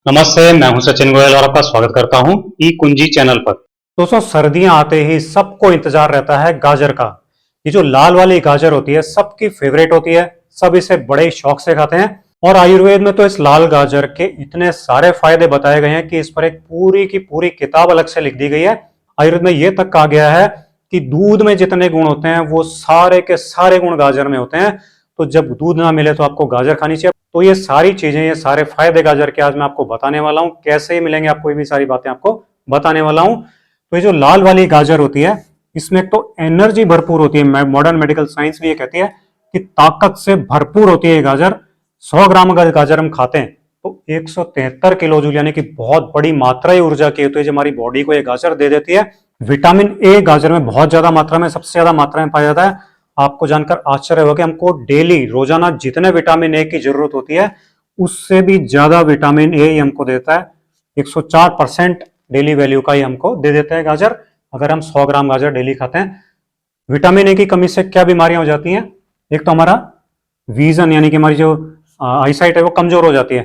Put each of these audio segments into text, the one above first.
नमस्ते, मैं हूं सचिन गोयल और आपका स्वागत करता हूं ई कुंजी चैनल पर। दोस्तों, सर्दियां आते ही सबको इंतजार रहता है गाजर का। ये जो लाल वाली गाजर होती है सबकी फेवरेट होती है, सब इसे बड़े शौक से खाते हैं। और आयुर्वेद में तो इस लाल गाजर के इतने सारे फायदे बताए गए हैं कि इस पर एक पूरी की पूरी किताब अलग से लिख दी गई है। आयुर्वेद में यह तक कहा गया है कि दूध में जितने गुण होते हैं वो सारे के सारे गुण गाजर में होते हैं। तो जब दूध ना मिले तो आपको गाजर खानी चाहिए। तो ये सारी चीजें, ये सारे फायदे गाजर के आज मैं आपको बताने वाला हूं। कैसे मिलेंगे आपको, ये भी सारी बातें आपको बताने वाला हूं। तो ये जो लाल वाली गाजर होती है इसमें तो एनर्जी भरपूर होती है। मॉडर्न मेडिकल साइंस भी ये कहती है कि ताकत से भरपूर होती है ये गाजर। 100 ग्राम अगर गाजर हम खाते हैं तो 173 किलो जूल यानी कि बहुत बड़ी मात्रा ही ऊर्जा की होती है जो हमारी बॉडी को ये गाजर दे देती है। विटामिन ए गाजर में बहुत ज्यादा मात्रा में, सबसे ज्यादा मात्रा में पाया जाता है। आपको जानकर आश्चर्य होगा कि हमको डेली रोजाना जितने विटामिन ए की जरूरत होती है उससे भी ज्यादा विटामिन ए हमको देता है। 104% डेली वैल्यू का ही हमको दे देता है गाजर, अगर हम 100 ग्राम गाजर डेली खाते हैं। विटामिन ए की कमी से क्या बीमारियां हो जाती हैं? एक तो हमारा विजन यानी कि हमारी जो आईसाइट है वो कमजोर हो जाती है।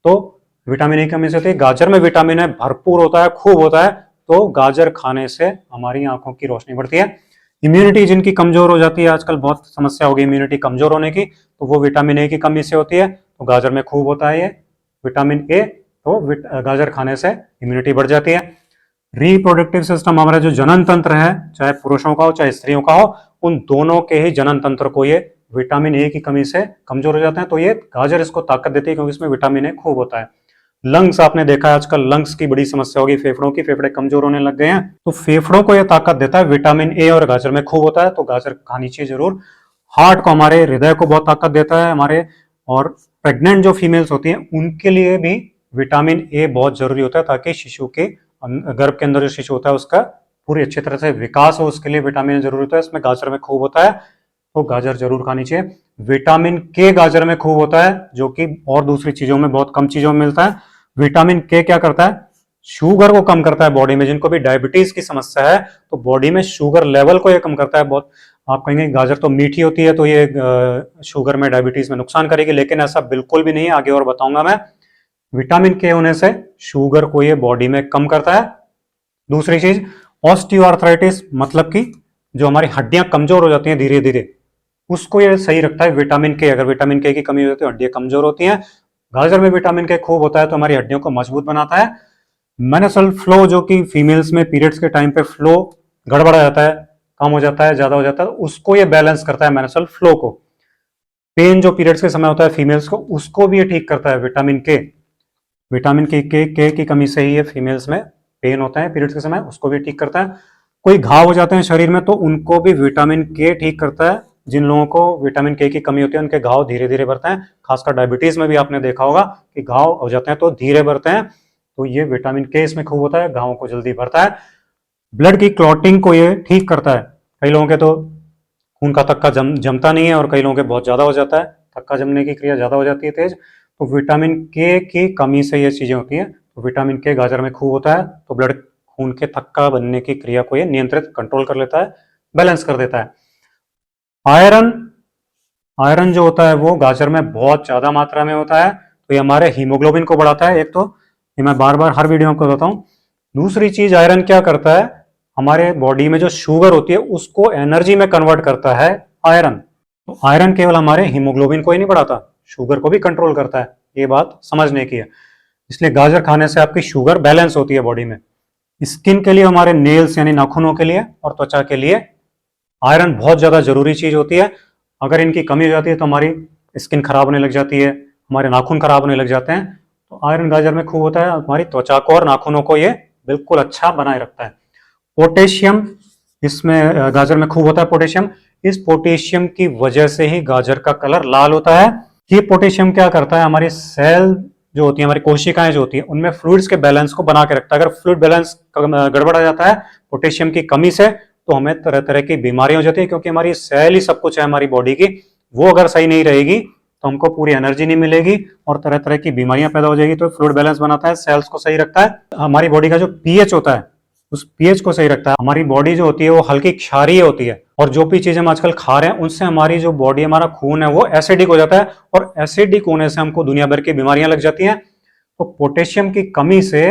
तो विटामिन ए की कमी से होती है। गाजर में विटामिन ए भरपूर होता है, खूब होता है। तो गाजर खाने से हमारी आंखों की रोशनी बढ़ती है। इम्यूनिटी जिनकी कमजोर हो जाती है, आजकल बहुत समस्या होगी इम्यूनिटी कमजोर होने की, तो वो विटामिन ए की कमी से होती है। तो गाजर में खूब होता है ये विटामिन ए। तो गाजर खाने से इम्यूनिटी बढ़ जाती है। रिप्रोडक्टिव सिस्टम, हमारा जो जनन तंत्र है, चाहे पुरुषों का हो चाहे स्त्रियों का हो, उन दोनों के ही जनन तंत्र को ये विटामिन ए की कमी से कमजोर हो जाते हैं। तो ये गाजर इसको ताकत देती है क्योंकि इसमें विटामिन ए खूब होता है। लंग्स, आपने देखा है आजकल लंग्स की बड़ी समस्या होगी, फेफड़ों की, फेफड़े कमजोर होने लग गए हैं। तो फेफड़ों को यह ताकत देता है, विटामिन ए और गाजर में खूब होता है। तो गाजर खानी चाहिए जरूर। हार्ट को, हमारे हृदय को बहुत ताकत देता है हमारे। और प्रेग्नेंट जो फीमेल्स होती हैं उनके लिए भी विटामिन ए बहुत जरूरी होता है ताकि शिशु के गर्भ के अंदर जो शिशु होता है उसका पूरी अच्छी तरह से विकास हो, उसके लिए विटामिन जरूर होता है। इसमें गाजर में खूब होता है, तो गाजर जरूर खानी चाहिए। विटामिन के गाजर में खूब होता है जो कि और दूसरी चीजों में, बहुत कम चीजों में मिलता है। विटामिन के क्या करता है? शुगर को कम करता है बॉडी में। जिनको भी डायबिटीज की समस्या है तो बॉडी में शुगर लेवल को ये कम करता है बहुत। आप कहेंगे गाजर तो मीठी होती है तो ये शुगर में, डायबिटीज में नुकसान करेगी, लेकिन ऐसा बिल्कुल भी नहीं है, आगे और बताऊंगा मैं। विटामिन के होने से शुगर को ये बॉडी में कम करता है। दूसरी चीज, ऑस्टियोआर्थराइटिस, मतलब कि जो हमारी हड्डियां कमजोर हो जाती हैं धीरे धीरे, उसको ये सही रखता है विटामिन के। अगर विटामिन के की कमी होती है तो हड्डियां कमजोर होती हैं। गाजर में विटामिन के खूब होता है तो हमारी हड्डियों को मजबूत बनाता है। मेनस्ट्रुअल फ्लो, जो कि फीमेल्स में पीरियड्स के टाइम पे फ्लो गड़बड़ा जाता है, कम हो जाता है, ज्यादा हो जाता है, उसको ये बैलेंस करता है मेनस्ट्रुअल फ्लो को। पेन जो पीरियड्स के समय होता है फीमेल्स को, उसको भी ये ठीक करता है विटामिन के। विटामिन के की कमी से ही ये फीमेल्स में पेन होता है पीरियड्स के समय, उसको भी ठीक करता है। कोई घाव हो जाते हैं शरीर में तो उनको भी विटामिन के ठीक करता है। जिन लोगों को विटामिन के की कमी होती है उनके घाव धीरे धीरे बढ़ते हैं। खासकर डायबिटीज में भी आपने देखा होगा कि घाव हो जाते हैं तो धीरे बढ़ते हैं। तो ये विटामिन के इसमें खूब होता है, घावों को जल्दी भरता है। ब्लड की क्लॉटिंग को ये ठीक करता है। कई लोगों के तो खून का थक्का जमता नहीं है और कई लोगों के बहुत ज्यादा हो जाता है, थक्का जमने की क्रिया ज्यादा हो जाती है तेज। तो विटामिन के की कमी से ये चीजें होती हैं। तो विटामिन के गाजर में खूब होता है तो ब्लड, खून के थक्का बनने की क्रिया को ये नियंत्रित, कंट्रोल कर लेता है, बैलेंस कर देता है। आयरन, आयरन जो होता है वो गाजर में बहुत ज्यादा मात्रा में होता है। तो ये हमारे हीमोग्लोबिन को बढ़ाता है। एक तो ये मैं बार बार हर वीडियो में बताता हूँ। दूसरी चीज, आयरन क्या करता है? हमारे बॉडी में जो शुगर होती है उसको एनर्जी में कन्वर्ट करता है आयरन। तो आयरन केवल हमारे हीमोग्लोबिन को ही नहीं बढ़ाता, शुगर को भी कंट्रोल करता है। ये बात समझने की है। इसलिए गाजर खाने से आपकी शुगर बैलेंस होती है बॉडी में। स्किन के लिए, हमारे नेल्स यानी नाखूनों के लिए और त्वचा के लिए आयरन बहुत ज्यादा जरूरी चीज होती है। अगर इनकी कमी हो जाती है तो हमारी स्किन खराब होने लग जाती है, हमारे नाखून खराब होने लग जाते हैं। तो आयरन गाजर में खूब होता है, हमारी त्वचा को और नाखूनों को ये बिल्कुल अच्छा बनाए रखता है। पोटेशियम, इसमें गाजर में खूब होता है पोटेशियम। इस पोटेशियम की वजह से ही गाजर का कलर लाल होता है। ये पोटेशियम क्या करता है? हमारी सेल जो होती है, हमारी कोशिकाएं जो होती है, उनमें फ्लूइड्स के बैलेंस को बना के रखता है। अगर फ्लूइड बैलेंस गड़बड़ा जाता है पोटेशियम की कमी से तो हमें तरह तरह की बीमारियां हो जाती है, क्योंकि हमारी सेल ही सब कुछ है हमारी बॉडी की। वो अगर सही नहीं रहेगी तो हमको पूरी एनर्जी नहीं मिलेगी और तरह तरह की बीमारियां पैदा हो जाएगी। तो फ्लूइड बैलेंस बनाता है, सेल्स को सही रखता है। हमारी बॉडी का जो पीएच होता है उस पीएच को सही रखता है। हमारी बॉडी जो होती है वो हल्की क्षारीय होती है और जो भी चीजें हम आजकल खा रहे हैं उनसे हमारी जो बॉडी, हमारा खून है वो एसिडिक हो जाता है और एसिडिक होने से हमको दुनिया भर की बीमारियां लग जाती हैं। तो पोटेशियम की कमी से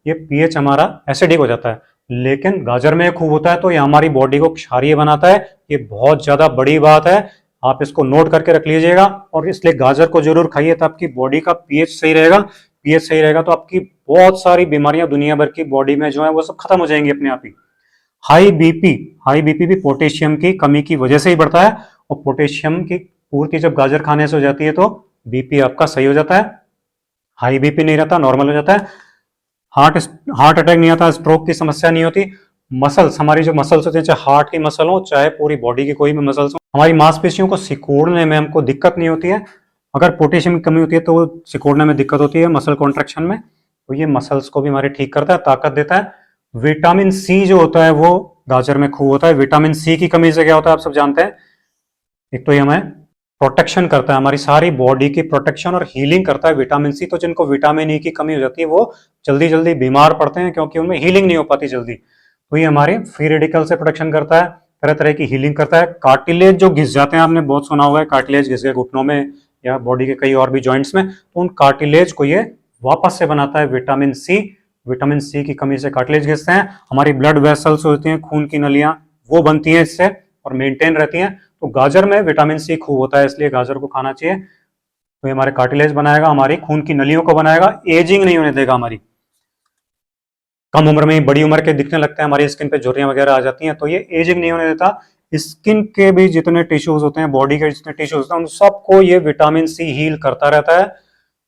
ये पीएच हमारा एसिडिक हो जाता है। लेकिन गाजर में खूब होता है, तो ये हमारी बॉडी को क्षारीय बनाता है। ये बहुत ज्यादा बड़ी बात है, आप इसको नोट करके रख लीजिएगा। और इसलिए गाजर को जरूर खाइए, तो आपकी बॉडी का पीएच सही रहेगा। पीएच सही रहेगा तो आपकी बहुत सारी बीमारियां दुनिया भर की बॉडी में जो है वो सब खत्म हो जाएंगी अपने आप ही। हाई बीपी भी पोटेशियम की कमी की वजह से ही बढ़ता है। और पोटेशियम की पूर्ति जब गाजर खाने से हो जाती है तो बीपी आपका सही हो जाता है, हाई बीपी नहीं रहता, नॉर्मल हो जाता है। हार्ट हार्ट अटैक नहीं आता, स्ट्रोक की समस्या नहीं होती। मसल्स, हमारी जो मसल्स होते हैं, चाहे हार्ट की मसल हो चाहे पूरी बॉडी की कोई भी मसल्स हो, हमारी मांसपेशियों को सिकोड़ने में हमको दिक्कत नहीं होती है। अगर पोटेशियम की कमी होती है तो वो सिकोड़ने में दिक्कत होती है मसल कॉन्ट्रैक्शन में, तो ये मसल्स को भी हमारे ठीक करता है, ताकत देता है। विटामिन सी जो होता है वो गाजर में खूब होता है। विटामिन सी की कमी से क्या होता है आप सब जानते हैं, एक तो ये हमें प्रोटेक्शन करता है, हमारी सारी बॉडी की प्रोटेक्शन और हीलिंग करता है विटामिन सी। तो जिनको विटामिन ई की कमी हो जाती है वो जल्दी जल्दी बीमार पड़ते हैं, क्योंकि उनमें हीलिंग नहीं हो पाती जल्दी। तो ये हमारे फ्री रेडिकल से प्रोटेक्शन करता है, तरह तरह की हीलिंग करता है। कार्टिलेज जो घिस जाते हैं, आपने बहुत सुना होगा कार्टिलेज घिस गए घुटनों में या बॉडी के कई और भी जॉइंट्स में, तो उन कार्टिलेज को ये वापस से बनाता है विटामिन सी। विटामिन सी की कमी से कार्टिलेज घिसते हैं। हमारी ब्लड वेसल्स होती हैं, खून की नलियां, वो बनती हैं इससे और मेंटेन रहती हैं। तो गाजर में विटामिन सी खूब होता है, इसलिए गाजर को खाना चाहिए। तो ये हमारे कार्टिलेज बनाएगा, हमारी खून की नलियों को बनाएगा, एजिंग नहीं होने देगा। हमारी कम उम्र में बड़ी उम्र के दिखने लगते हैं, हमारी स्किन पे झुर्रियां वगैरह आ जाती हैं, तो ये एजिंग नहीं होने देता। स्किन के भी जितने टिश्यूज होते हैं, बॉडी के जितने टिश्यूज होते हैं, उन सबको ये विटामिन सी हील करता रहता है।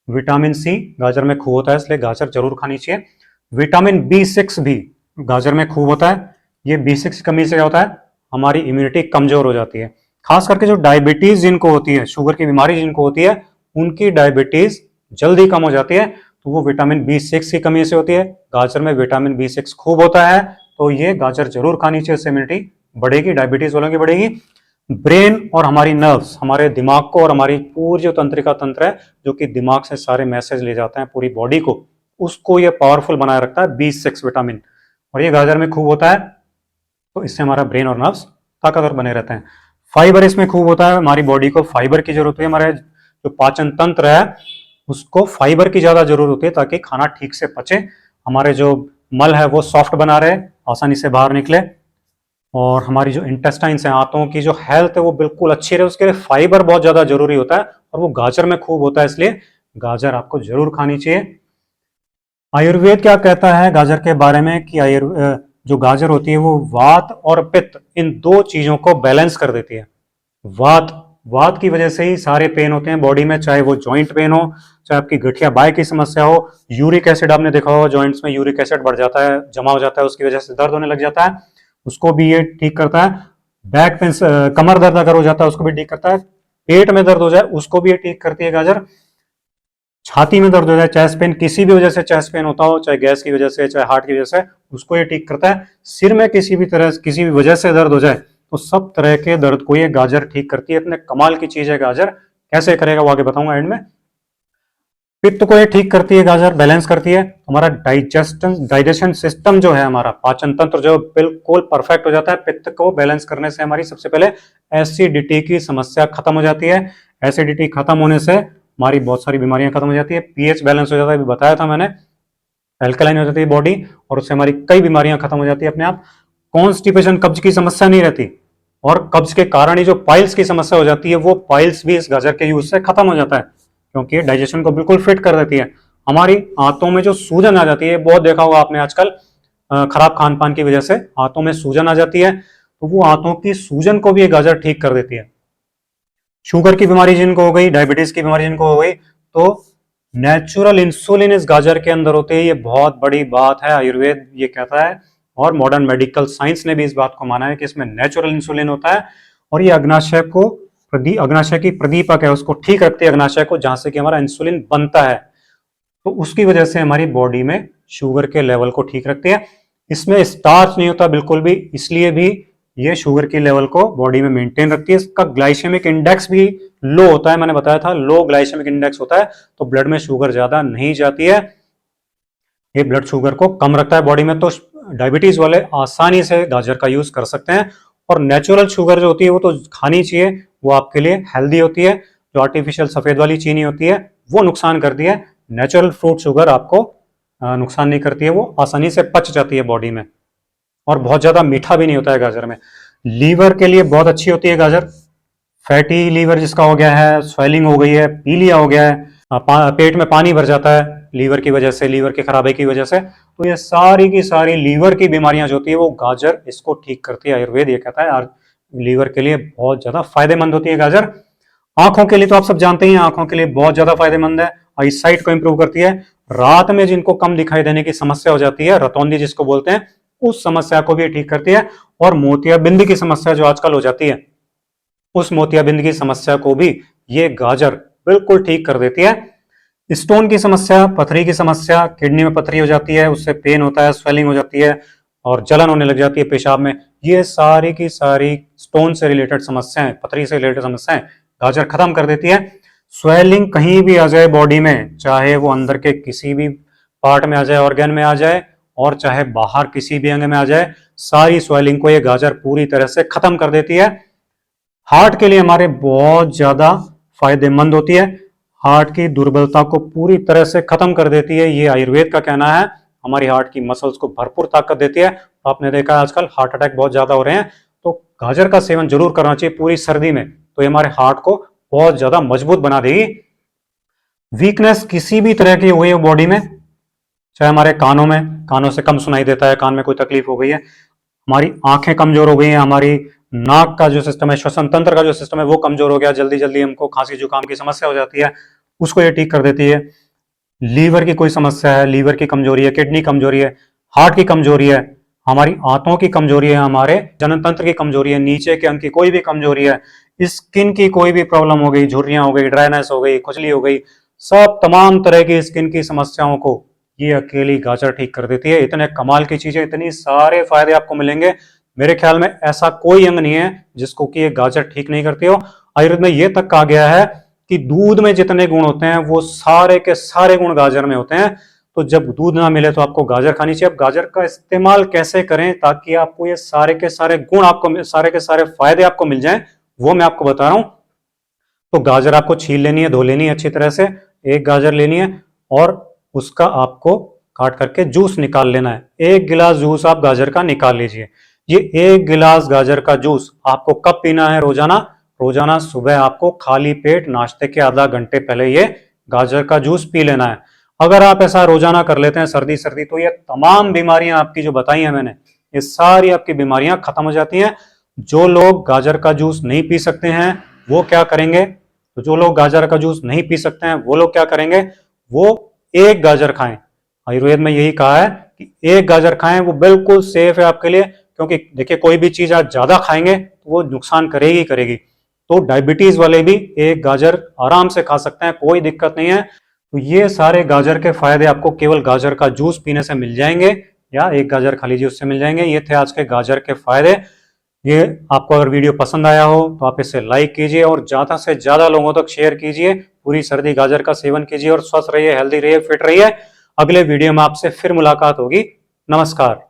विटामिन सी गाजर में खूब होता है, इसलिए गाजर जरूर खानी चाहिए। विटामिन B6 भी गाजर में खूब होता है। ये B6 की कमी से क्या होता है, हमारी इम्यूनिटी कमजोर हो जाती है। खास करके जो डायबिटीज जिनको होती है, शुगर की बीमारी जिनको होती है, उनकी डायबिटीज जल्दी कम हो जाती है, तो वो विटामिन B6 की कमी से होती है। गाजर में विटामिन B6 खूब होता है, तो ये गाजर जरूर खानी चाहिए, इससे इम्यूनिटी बढ़ेगी, डायबिटीज वालों की बढ़ेगी। ब्रेन और हमारी नर्व्स, हमारे दिमाग को और हमारी पूरी जो तंत्रिका तंत्र है, जो कि दिमाग से सारे मैसेज ले जाते हैं पूरी बॉडी को, उसको ये पावरफुल बनाए रखता है B6 विटामिन, और ये गाजर में खूब होता है। तो इससे हमारा ब्रेन और नर्व्स ताकतवर बने रहते हैं। फाइबर इसमें खूब होता है, हमारी बॉडी को फाइबर की जरूरत है। हमारे जो पाचन तंत्र है उसको फाइबर की ज्यादा जरूरत होती है, ताकि खाना ठीक से पचे, हमारे जो मल है वो सॉफ्ट बना रहे, आसानी से बाहर निकले, और हमारी जो इंटेस्टाइन्स है, आंतों की जो हेल्थ है वो बिल्कुल अच्छी रहे, उसके लिए फाइबर बहुत ज्यादा जरूरी होता है, और वो गाजर में खूब होता है, इसलिए गाजर आपको जरूर खानी चाहिए। आयुर्वेद क्या कहता है गाजर के बारे में कि जो गाजर होती है वो वात और पित्त, इन दो चीजों को बैलेंस कर देती है। वात वात की वजह से ही सारे पेन होते हैं बॉडी में, चाहे वो जॉइंट पेन हो, चाहे आपकी गठिया बाय की समस्या हो। यूरिक एसिड आपने देखा होगा, जॉइंट्स में यूरिक एसिड बढ़ जाता है, जमा हो जाता है, उसकी वजह से दर्द होने लग जाता है, उसको भी ये ठीक करता है। बैक पेन, कमर दर्द अगर हो जाता है उसको भी ठीक करता है। पेट में दर्द हो जाए उसको भी ये ठीक करती है गाजर। छाती में दर्द हो जाए, चेस्ट पेन, किसी भी वजह से चेस्ट पेन होता हो, चाहे गैस की वजह से चाहे हार्ट की वजह से, उसको ये ठीक करता है। सिर में किसी भी तरह किसी भी वजह से दर्द हो जाए तो सब तरह के दर्द को ये गाजर ठीक करती है। इतने कमाल की चीज है गाजर, कैसे करेगा वो आगे बताऊंगा एंड में। पित्त को ये ठीक करती है गाजर, बैलेंस करती है। हमारा डाइजेशन सिस्टम जो है, हमारा पाचन तंत्र जो बिल्कुल परफेक्ट हो जाता है पित्त को बैलेंस करने से। हमारी सबसे पहले एसिडिटी की समस्या खत्म हो जाती है। एसिडिटी खत्म होने से हमारी बहुत सारी बीमारियां खत्म हो जाती है। पीएच बैलेंस हो जाता है, अभी बताया था मैंने, एल्कलाइन हो जाती है बॉडी, और उससे हमारी कई बीमारियां खत्म हो जाती है अपने आप। कॉन्स्टिपेशन, कब्ज की समस्या नहीं रहती, और कब्ज के कारण ही जो पाइल्स की समस्या हो जाती है, वो पाइल्स भी इस गाजर के यूज से खत्म हो जाता है, क्योंकि डाइजेशन को बिल्कुल फिट कर देती है। हमारी आंतों में जो सूजन आ जाती है, बहुत देखा होगा आपने आजकल, खराब खान पान की वजह से आंतों में सूजन आ जाती है, तो वो आंतों की सूजन को भी ये गाजर ठीक कर देती है। शुगर की बीमारी जिनको हो गई, डायबिटीज की बीमारी जिनको हो गई, तो नेचुरल इंसुलिन इस गाजर के अंदर होते हैं। ये बहुत बड़ी बात है, आयुर्वेद ये कहता है, और मॉडर्न मेडिकल साइंस ने भी इस बात को माना है कि इसमें नेचुरल इंसुलिन होता है, और ये अग्नाशय को अग्नाशय की प्रदीपक है, उसको ठीक रखती है अग्नाशय को, जहां से कि हमारा इंसुलिन बनता है। तो उसकी वजह से हमारी बॉडी में शुगर के लेवल को ठीक रखती है। इसमें स्टार्च नहीं होता बिल्कुल भी, इसलिए भी ये शुगर की लेवल को बॉडी में मेंटेन रखती है। इसका ग्लाइसेमिक इंडेक्स भी लो होता है, मैंने बताया था लो ग्लाइसेमिक इंडेक्स होता है, तो ब्लड में शुगर ज्यादा नहीं जाती है। ये ब्लड शुगर को कम रखता है बॉडी में, तो डायबिटीज वाले आसानी से गाजर का यूज कर सकते हैं। और नेचुरल शुगर जो होती है वो तो खानी चाहिए, वो आपके लिए हेल्दी होती है। जो आर्टिफिशियल सफेद वाली चीनी होती है वो नुकसान करती है, नेचुरल फ्रूट शुगर आपको नुकसान नहीं करती है, वो आसानी से पच जाती है बॉडी में, और बहुत ज़्यादा मीठा भी नहीं होता है गाजर में। लीवर के लिए बहुत अच्छी होती है गाजर। फैटी लीवर जिसका हो गया है, स्वेलिंग हो गई है, पीलिया हो गया है, पेट में पानी भर जाता है लीवर की वजह से, लीवर की खराबी की वजह से, तो ये सारी की सारी लीवर की बीमारियां जो होती है वो गाजर इसको ठीक करती है। आयुर्वेद ये कहता है लीवर के लिए बहुत ज्यादा फायदेमंद होती है गाजर। आंखों के लिए तो आप सब जानते ही हैं, आंखों के लिए बहुत ज्यादा फायदेमंद है, आई साइट को इंप्रूव करती है। रात में जिनको कम दिखाई देने की समस्या हो जाती है, रतौंधी जिसको बोलते हैं, उस समस्या को भी ठीक करती है। और मोतियाबिंद की समस्या जो आजकल हो जाती है, उस मोतियाबिंद की समस्या को भी ये गाजर बिल्कुल ठीक कर देती है। स्टोन की समस्या, पथरी की समस्या, किडनी में पथरी हो जाती है, उससे पेन होता है, स्वेलिंग हो जाती है और जलन होने लग जाती है पेशाब में, ये सारी की सारी स्टोन से रिलेटेड समस्याएं, पथरी से रिलेटेड समस्याएं गाजर खत्म कर देती है। स्वेलिंग कहीं भी आ जाए बॉडी में, चाहे वो अंदर के किसी भी पार्ट में आ जाए, ऑर्गन में आ जाए, और चाहे बाहर किसी भी अंग में आ जाए, सारी स्वेलिंग को ये गाजर पूरी तरह से खत्म कर देती है। हार्ट के लिए हमारे बहुत ज्यादा फायदेमंद होती है, हार्ट की दुर्बलता को पूरी तरह से खत्म कर देती है, ये आयुर्वेद का कहना है। हमारी हार्ट की मसल्स को भरपूर ताकत देती है। आपने देखा है आजकल हार्ट अटैक बहुत ज्यादा हो रहे हैं, तो गाजर का सेवन जरूर करना चाहिए पूरी सर्दी में, तो ये हमारे हार्ट को बहुत ज्यादा मजबूत बना देगी। वीकनेस किसी भी तरह की हुई है बॉडी में, चाहे हमारे कानों में, कानों से कम सुनाई देता है, कान में कोई तकलीफ हो गई है, हमारी आंखें कमजोर हो गई हैं, हमारी नाक का जो सिस्टम है, श्वसन तंत्र का जो सिस्टम है वो कमजोर हो गया, जल्दी जल्दी हमको खांसी जुकाम की समस्या हो जाती है, उसको ये ठीक कर देती है। लीवर की कोई समस्या है, लीवर की कमजोरी है, किडनी कमजोरी है, हार्ट की कमजोरी है, हमारी आंतों की कमजोरी है, हमारे जनन तंत्र की कमजोरी है, नीचे के अंग की कोई भी कमजोरी है, स्किन की कोई भी प्रॉब्लम हो गई, झुर्रियां हो गई, ड्राइनेस हो गई, खुजली हो गई, सब तमाम तरह की स्किन की समस्याओं को ये अकेली गाजर ठीक कर देती है। इतने कमाल की चीजें, इतनी सारे फायदे आपको मिलेंगे, मेरे ख्याल में ऐसा कोई अंग नहीं है जिसको कि ये गाजर ठीक नहीं करती हो। आयुर्वेद में ये तक कहा गया है कि दूध में जितने गुण होते हैं वो सारे के सारे गुण गाजर में होते हैं, तो जब दूध ना मिले तो आपको गाजर खानी चाहिए। अब गाजर का इस्तेमाल कैसे करें ताकि आपको ये सारे के सारे गुण, आपको सारे के सारे फायदे आपको मिल जाएं, वो मैं आपको बता रहा हूं। तो गाजर आपको छील लेनी है, धो लेनी है अच्छी तरह से, एक गाजर लेनी है और उसका आपको काट करके जूस निकाल लेना है। एक गिलास जूस आप गाजर का निकाल लीजिए। ये एक गिलास गाजर का जूस आपको कब पीना है? रोजाना। रोजाना सुबह आपको खाली पेट नाश्ते के आधा घंटे पहले ये गाजर का जूस पी लेना है। अगर आप ऐसा रोजाना कर लेते हैं सर्दी सर्दी, तो ये तमाम बीमारियां आपकी जो बताई हैं मैंने, ये सारी आपकी बीमारियां खत्म हो जाती हैं। जो लोग गाजर का जूस नहीं पी सकते हैं वो क्या करेंगे? तो जो लोग गाजर का जूस नहीं पी सकते हैं वो लोग क्या करेंगे? वो एक गाजर खाएं। आयुर्वेद में यही कहा है कि एक गाजर खाएं, वो बिल्कुल सेफ है आपके लिए। क्योंकि देखिए, कोई भी चीज आप ज्यादा खाएंगे तो वो नुकसान करेगी करेगी। तो डायबिटीज वाले भी एक गाजर आराम से खा सकते हैं, कोई दिक्कत नहीं है। तो ये सारे गाजर के फायदे आपको केवल गाजर का जूस पीने से मिल जाएंगे, या एक गाजर खा लीजिए उससे मिल जाएंगे। ये थे आज के गाजर के फायदे। ये आपको अगर वीडियो पसंद आया हो तो आप इसे लाइक कीजिए और ज्यादा से ज्यादा लोगों तक शेयर कीजिए। पूरी सर्दी गाजर का सेवन कीजिए और स्वस्थ रहिए, हेल्दी रहिए, फिट रहिए। अगले वीडियो में आपसे फिर मुलाकात होगी। नमस्कार।